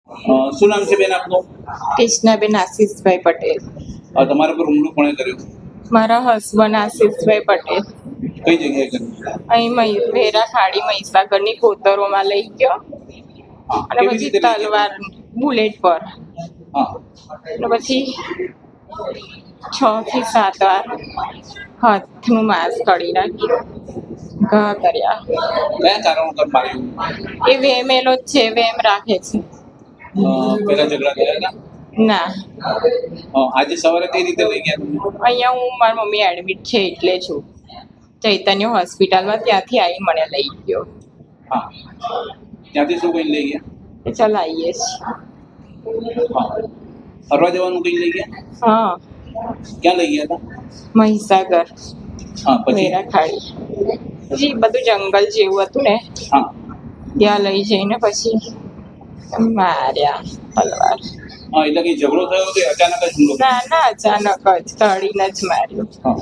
શું નામ છે બેન આપનું? કૃષ્ણાબેન આશીષભાઈ પટેલ. તમારા પર હુમલો કોણે કર્યો? મારા હસબન્ડ આશીષભાઈ પટેલ. કઈ જગ્યાએ કર્યો? અહીં વેરા ખાડી મહીસાગરની કોતરોમાં લઈ ગયો હા, અને કેવી પછી રીતે લઈ ગયો? તલવાર બુલેટ પર હા, અને પછી 6 થી 7 વાર હાથનું માંસ કાઢી નાખ્યું, ઘા કર્યા. કયા કારણોસર માર્યું? એ વેમેલો જ છે, વેમ રાખે છે. પેલા ઝઘડા થયા હતા? ના, આજે સવારે કઈ રીતે લઈ ગયા તમે? અહીંયા હું મારી મમ્મી એડમિટ છે એટલે છું ચૈતન્ય હોસ્પિટલમાં, ત્યાંથી આવી મને લઈ ગયો. હા, ત્યાંથી શું કઈ લઈ ગયા? એ ચાલ આવીએ છીએ. હા, ફરવા જવાનું કઈ લઈ ગયા? હા, ક્યાં લઈ ગયા હતા? મહીસાગર હા, પછી? વેરા ખાડી. પછી બધું જંગલ જેવું હતું ને, હા, ત્યાં લઈ જઈને પછી માર્યા તલવાર. એટલે કઈ ઝઘડો થયો કે અચાનક જ હુમલો કર્યો? ના ના, અચાનક જ કાઢીને જ માર્યું. હા,